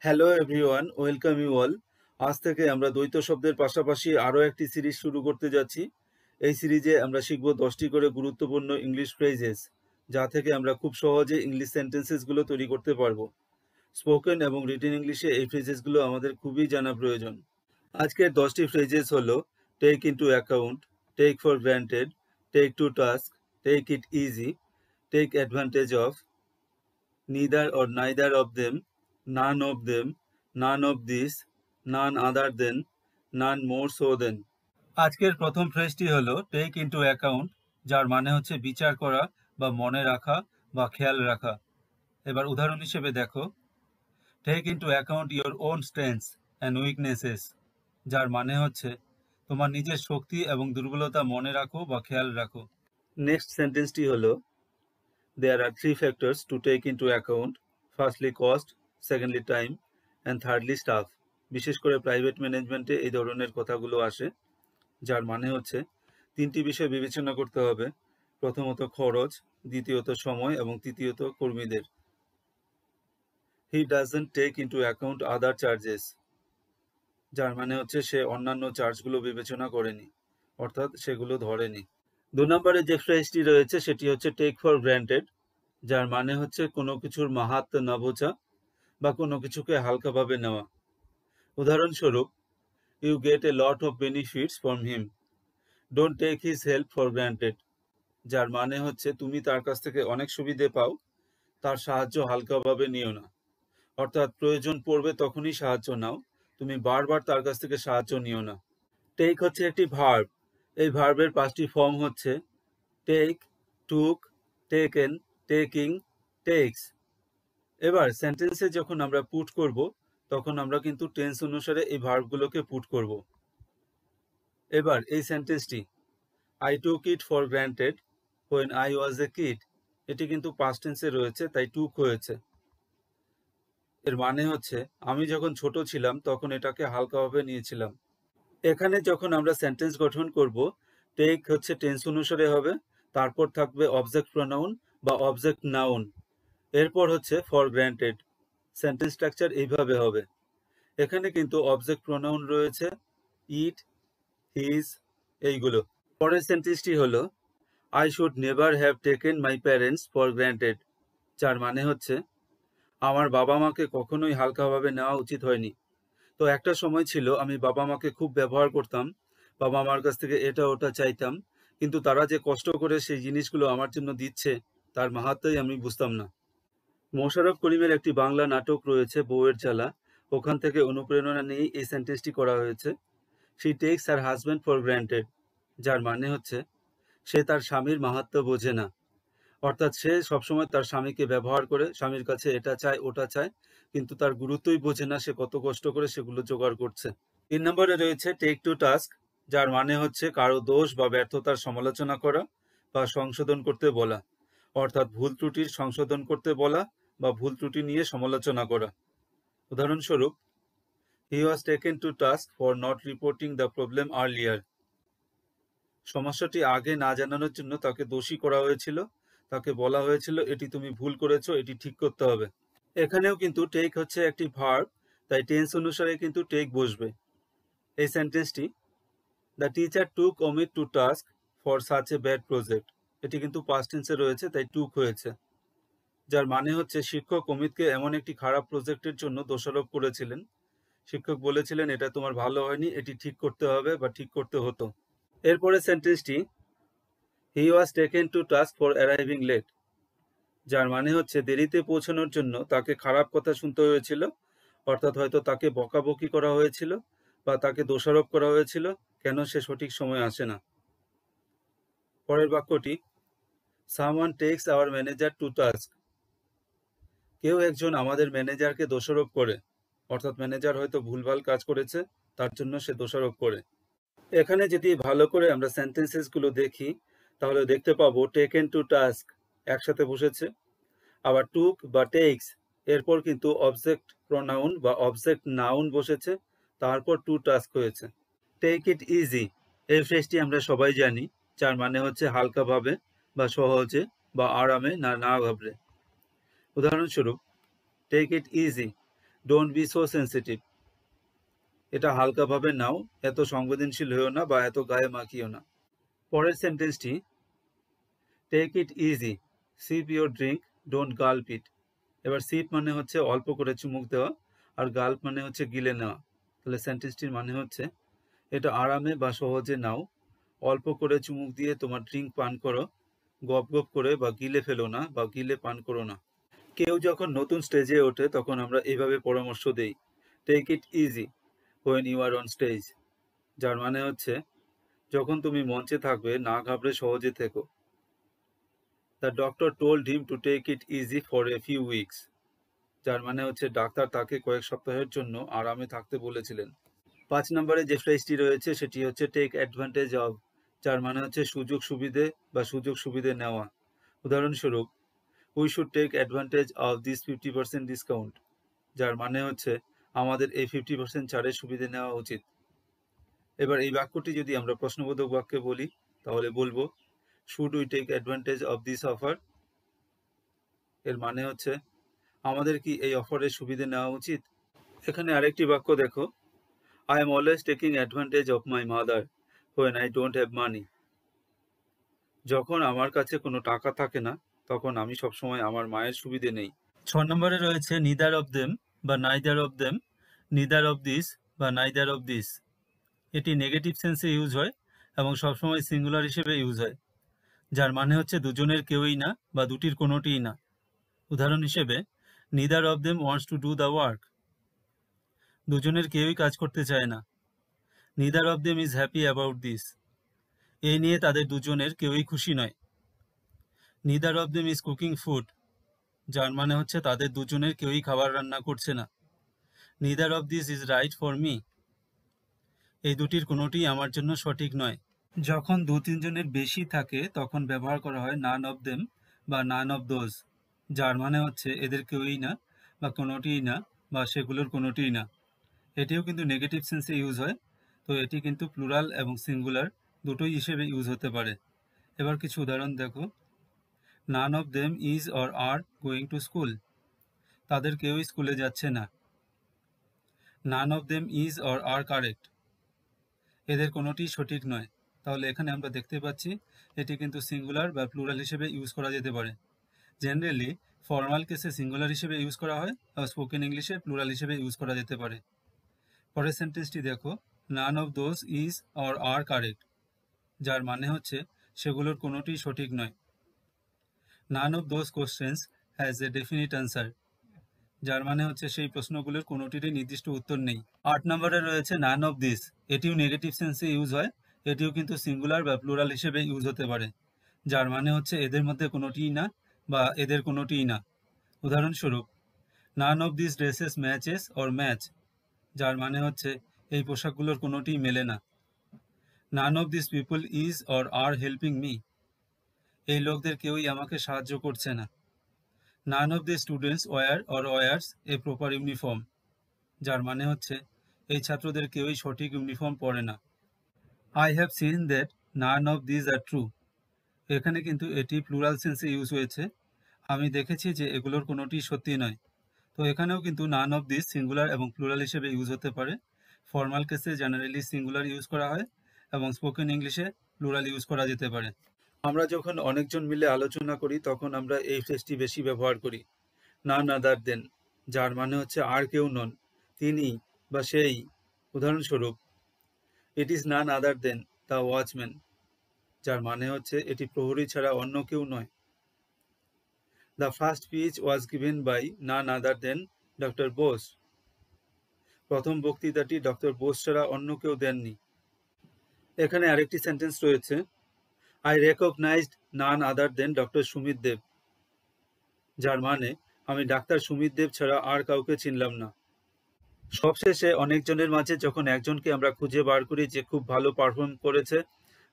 Hello everyone, welcome you all. আজ থেকে আমরা দ্বৈত শব্দের পাশাপাশি আরও একটি সিরিজ শুরু করতে যাচ্ছি। এই সিরিজে আমরা শিখব 10টি করে গুরুত্বপূর্ণ ইংলিশ ফ্রেজেস, যা থেকে আমরা খুব সহজে ইংলিশ সেন্টেন্সেসগুলো তৈরি করতে পারবো। স্পোকেন এবং রিটেন ইংলিশে এই ফ্রেজেসগুলো আমাদের খুবই জানা প্রয়োজন। আজকের 10টি ফ্রেজেস হলো: take into account, take for granted, take to task, take it easy, take advantage of, neither or neither of them, none of this, none other than, none more so than। আজকের প্রথম ফ্রেজটি হলো take into account, যার মানে হচ্ছে বিচার করা বা মনে রাখা বা খেয়াল রাখা। এবার উদাহরণ হিসেবে দেখো, take into account your own strengths and weaknesses, যার মানে হচ্ছে তোমার নিজের শক্তি এবং দুর্বলতা মনে রাখো বা খেয়াল রাখো। নেক্সট সেন্টেন্সটি হলো, there are three factors to take into account: firstly cost, secondly time, and thirdly staff। বিশেষ করে প্রাইভেট ম্যানেজমেন্টে এই ধরনের কথাগুলো আসে, যার মানে হচ্ছে তিনটি বিষয় বিবেচনা করতে হবে: প্রথমত খরচ, দ্বিতীয়ত সময় এবং তৃতীয়ত কর্মীদের। He doesn't take into account other charges, যার মানে হচ্ছে সে অন্যান্য চার্জগুলো বিবেচনা করেনি, অর্থাৎ সেগুলো ধরেনি। 2 নম্বরে যে ফ্রেজটি রয়েছে সেটি হচ্ছে টেক ফর গ্র্যান্টেড, যার মানে হচ্ছে কোনো কিছুর মাহাত্ম্য না বোঝা বা কোনো কিছুকে হালকাভাবে নেওয়া। উদাহরণস্বরূপ, you get a lot of benefits from him, don't take his help for granted, যার মানে হচ্ছে তুমি তার কাছ থেকে অনেক সুবিধে পাও, তার সাহায্য হালকাভাবে নিও না। অর্থাৎ প্রয়োজন পড়বে তখনই সাহায্য নাও, তুমি বারবার তার কাছ থেকে সাহায্য নিও না। টেক হচ্ছে একটি ভার্ব। এই ভার্বের 5টি ফর্ম হচ্ছে টেক, টুক, টেকেন, টেকিং, টেক্স। এবার সেন্টেন্সে যখন আমরা পুট করব, তখন আমরা কিন্তু টেন্স অনুসারে এই ভার্বগুলোকে পুট করব। এবার এই সেন্টেন্সটি, I took it for granted when I was a kid, এটি কিন্তু পাস্ট টেন্সে রয়েছে, তাই টুক হয়েছে। এর মানে হচ্ছে আমি যখন ছোট ছিলাম তখন এটাকে হালকাভাবে নিয়েছিলাম। এখানে যখন আমরা সেন্টেন্স গঠন করব, টেক হচ্ছে টেন্স অনুসারে হবে, তারপর থাকবে অবজেক্ট প্রোনাউন বা অবজেক্ট নাউন, এরপর হচ্ছে ফর গ্র্যান্টেড। সেন্টেন্স স্ট্রাকচার এইভাবে হবে। এখানে কিন্তু অবজেক্ট প্রোনাউন রয়েছে ইট, হিজ, এইগুলো। পরের সেন্টেন্সটি হলো, I should never have taken my parents for granted, যার মানে হচ্ছে আমার বাবা মাকে কখনোই হালকাভাবে নেওয়া উচিত হয়নি। তো একটা সময় ছিল আমি বাবা মাকে খুব ব্যবহার করতাম, বাবা মার কাছ থেকে এটা ওটা চাইতাম, কিন্তু তারা যে কষ্ট করে সেই জিনিসগুলো আমার জন্য দিচ্ছে তার মাহাত্ম্যই আমি বুঝতাম না। মোশাররফ করিমের একটি বাংলা নাটক রয়েছে বউয়ের জ্বালা, ওখান থেকে অনুপ্রেরণা নিয়েই এই সেন্টেন্সটি করা হয়েছে। She tax her husband for granted, যার মানে হচ্ছে সে তার স্বামীর মাহাত্ম্য বোঝে না। অর্থাৎ সে সবসময় তার স্বামীকে ব্যবহার করে, স্বামীর কাছে এটা চায় ওটা চায়, কিন্তু তার গুরুত্বই বোঝে না সে কত কষ্ট করে সেগুলো জোগাড় করছে। 3 নম্বরে রয়েছে টেক টু টাস্ক, যার মানে হচ্ছে কারো দোষ বা ব্যর্থতার সমালোচনা করা বা সংশোধন করতে বলা, অর্থাৎ ভুল ত্রুটির সংশোধন করতে বলা বা ভুল ত্রুটি নিয়ে সমালোচনা করা। উদাহরণস্বরূপ, he was taken to task for not reporting the problem earlier, সমস্যাটি আগে না জানানোর জন্য তাকে দোষী করা হয়েছিল, তাকে বলা হয়েছিল এটি তুমি ভুল করেছো, এটি ঠিক করতে হবে। এখানেও কিন্তু টেক হচ্ছে একটি ভার্ব, তাই টেন্স অনুসারে কিন্তু টেক বসবে। এই সেন্টেন্সটি, the teacher took Amit to task for such a bad project, এটি কিন্তু পাস্ট টেন্সে রয়েছে, তাই টুক হয়েছে, যার মানে হচ্ছে শিক্ষক অমিতকে এমন একটি খারাপ প্রজেক্টের জন্য দোষারোপ করেছিলেন। শিক্ষক বলেছিলেন এটা তোমার ভালো হয়নি, এটি ঠিক করতে হবে বা ঠিক করতে হতো। এরপরে সেন্টেন্সটি, he was taken to task for arriving late, যার মানে হচ্ছে দেরিতে পৌঁছানোর জন্য তাকে খারাপ কথা শুনতে হয়েছিল, অর্থাৎ হয়তো তাকে বকাবকি করা হয়েছিল বা তাকে দোষারোপ করা হয়েছিল কেন সে সঠিক সময়ে আসে না। পরের বাক্যটি, someone takes our manager to task, কেউ একজন আমাদের ম্যানেজারকে দোষারোপ করে, অর্থাৎ ম্যানেজার হয়তো ভুলভাল কাজ করেছে, তার জন্য সে দোষারোপ করে। এখানে যদি ভালো করে আমরা সেন্টেন্সেসগুলো দেখি, তাহলে দেখতে পাবো টেকেন টু টাস্ক একসাথে বসেছে, আবার টুক বা টেক্স এরপর কিন্তু অবজেক্ট প্রোনাউন বা অবজেক্ট নাউন বসেছে, তারপর টু টাস্ক হয়েছে। টেক ইট ইজি, এই ফ্রেজটি আমরা সবাই জানি, যার মানে হচ্ছে হালকাভাবে বা সহজে বা আরামে না ঘাবড়ে। উদাহরণস্বরূপ, take it easy, don't be so sensitive, এটা হালকাভাবে নাও, এত সংবেদনশীল হয়েও না বা এত গায়ে মাখিও না। পরের সেন্টেন্সটি, take it easy, sip your drink, don't gulp it. এবার সিপ মানে হচ্ছে অল্প করে চুমুক দেওয়া, আর গাল্প মানে হচ্ছে গিলে নেওয়া। তাহলে সেন্টেন্সটির মানে হচ্ছে, এটা আরামে বা সহজে নাও, অল্প করে চুমুক দিয়ে তোমার ড্রিঙ্ক পান করো, গপ গপ করে বা গিলে ফেলো না বা গিলে পান করো না। কেউ যখন নতুন স্টেজে ওঠে তখন আমরা এইভাবে পরামর্শ দেই, take it easy when you are on stage, যার মানে হচ্ছে যখন তুমি মঞ্চে থাকবে না ঘাবড়ে সহজে থেকো। The doctor told him to take it easy for a few weeks, যার মানে হচ্ছে ডাক্তার তাকে কয়েক সপ্তাহের জন্য আরামে থাকতে বলেছিলেন। 5 নম্বরে যে ফ্রেজটি রয়েছে সেটি হচ্ছে টেক অ্যাডভান্টেজ অফ, যার মানে হচ্ছে সুযোগ সুবিধে বা সুযোগ সুবিধে নেওয়া। উদাহরণস্বরূপ, we should take advantage of this 50% discount, যার মানে হচ্ছে আমাদের এই 50% ছাড়ের সুবিধে নেওয়া উচিত। এবার এই বাক্যটি যদি আমরা প্রশ্নবোধক বাক্যে বলি তাহলে বলবো, should we take advantage of this offer. এর মানে হচ্ছে আমাদের কি এই অফারের সুবিধে নেওয়া উচিত। এখানে আরেকটি বাক্য দেখো, I am always taking advantage of my mother when I don't have money. যখন আমার কাছে কোনো টাকা থাকে না তখন আমি সবসময় আমার মায়ের সুবিধে নেই। 6 নম্বরে রয়েছে নিদার অফ দেম বা neither of them, neither of this বা নাইদার অফ দিস। এটি নেগেটিভ সেন্সে ইউজ হয় এবং সবসময় সিঙ্গুলার হিসেবে ইউজ হয়, যার মানে হচ্ছে দুজনের কেউই না বা দুটির কোনোটিই না। উদাহরণ হিসেবে, neither of them wants to do the work, দুজনের কেউই কাজ করতে চায় না। Neither of them is happy about this, এই নিয়ে তাদের দুজনের কেউই খুশি নয়। Neither of them is cooking food, যার মানে হচ্ছে তাদের দুজনের কেউই খাবার রান্না করছে না। Neither of this is right for me, এই দুটির কোনোটিই আমার জন্য সঠিক নয়। যখন 2-3 জনের বেশি থাকে তখন ব্যবহার করা হয় নান অফ দেম বা নান অফ দোজ, যার মানে হচ্ছে এদের কেউই না বা কোনোটিই না বা সেগুলোর কোনোটিই না। এটিও কিন্তু নেগেটিভ সেন্সে ইউজ হয়, তো এটি কিন্তু প্লুরাল এবং সিঙ্গুলার দুটোই হিসেবে ইউজ হতে পারে। এবার কিছু উদাহরণ দেখো, none of them is or are going to school, তাদের কেউই স্কুলে যাচ্ছে না। None of them is or are correct, এদের কোনোটিই সঠিক নয়। তাহলে এখানে আমরা দেখতে পাচ্ছি এটি কিন্তু সিঙ্গুলার বা প্লুরাল হিসেবে ইউজ করা যেতে পারে। জেনারেলি ফর্মাল কেসে সিঙ্গুলার হিসেবে ইউজ করা হয় আর স্পোকেন ইংলিশে প্লুরাল হিসেবে ইউজ করা যেতে পারে। পরের সেন্টেন্সটি দেখো, none of those is or are correct, যার মানে হচ্ছে সেগুলোর কোনোটিই সঠিক নয়। None of those questions has a definite answer, যার মানে হচ্ছে সেই প্রশ্নগুলোর কোনোটিরই নির্দিষ্ট উত্তর নেই। 8 নম্বরে রয়েছে নান অফ দিস, এটিও নেগেটিভ সেন্সে ইউজ হয়, এটিও কিন্তু সিঙ্গুলার বা প্লুরাল হিসেবে ইউজ হতে পারে, যার মানে হচ্ছে এদের মধ্যে কোনোটিই না বা এদের কোনোটিই না। উদাহরণস্বরূপ, none of this dresses matches or match, যার মানে হচ্ছে এই পোশাকগুলোর কোনোটিই মেলে না। None of this people is or are helping me, এই লোকদের কেউই আমাকে সাহায্য করছে না। None of the students wear or wears a proper uniform, যার মানে হচ্ছে এই ছাত্রদের কেউই সঠিক ইউনিফর্ম পরে না। I have seen that none of these are true, এখানে কিন্তু এটি প্লুরাল সেন্সে ইউজ হয়েছে, আমি দেখেছি যে এগুলোর কোনোটি সত্যি নয়। তো এখানেও কিন্তু নান অফ দিস সিঙ্গুলার এবং প্লুরাল হিসেবে ইউজ হতে পারে। ফর্মাল কেসে জেনারেলি সিঙ্গুলার ইউজ করা হয় এবং স্পোকেন ইংলিশে প্লুরাল ইউজ করা যেতে পারে। আমরা যখন অনেকজন মিলে আলোচনা করি তখন আমরা এই ফ্রেজটি বেশি ব্যবহার করি, নান আদার দেন, যার মানে হচ্ছে আর কেউ নন, তিনি বা সেই। উদাহরণস্বরূপ, it is none other than the watchman, যার মানে হচ্ছে এটি প্রহরী ছাড়া অন্য কেউ নয়। The first speech was given by none other than doctor Bose, প্রথম বক্তৃতাটি ডক্টর বোস ছাড়া অন্য কেউ দেননি। এখানে আরেকটি সেন্টেন্স রয়েছে, I recognised none other than doctor Sumit Deb, যার মানে আমি ডাক্তার সুমিত দেব ছাড়া আর কাউকে চিনলাম না। সবশেষে অনেকজনের মাঝে যখন একজনকে আমরা খুঁজে বার করি যে খুব ভালো পারফর্ম করেছে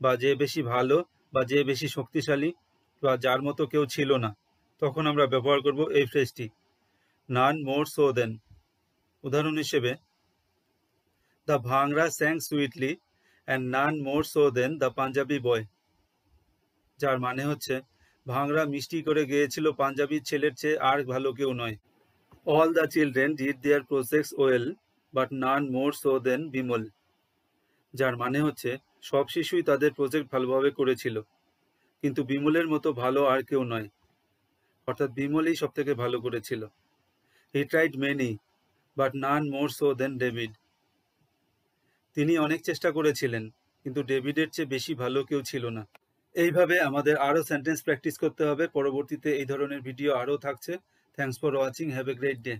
বা যে বেশি ভালো বা যে বেশি শক্তিশালী বা যার মতো কেউ ছিল না, তখন আমরা ব্যবহার করব এই ফ্রেজটি, নান মোর সো দেন। উদাহরণ হিসেবে, the bhangra sang sweetly and none more so than the Punjabi boy, যার মানে হচ্ছে ভাংরা মিষ্টি করে গেয়েছিল পাঞ্জাবি ছেলের চেয়ে আর ভালো কেউ নয়। All the children did their projects well, but none more so than Bimal. যার মানে হচ্ছে সব শিশুই তাদের প্রজেক্ট ভালোভাবে করেছিল, কিন্তু বিমলের মতো ভালো আর কেউ নয়। অর্থাৎ বিমলই সব থেকে ভালো করেছিল। He tried many, but none more so than David. তিনি অনেক চেষ্টা করেছিলেন, কিন্তু ডেভিডের চেয়ে বেশি ভালো কেউ ছিল না। এইভাবে আমাদের আরও সেন্টেন্স প্র্যাকটিস করতে হবে। পরবর্তীতে এই ধরনের ভিডিও আরও থাকছে। Thanks for watching. Have a great day.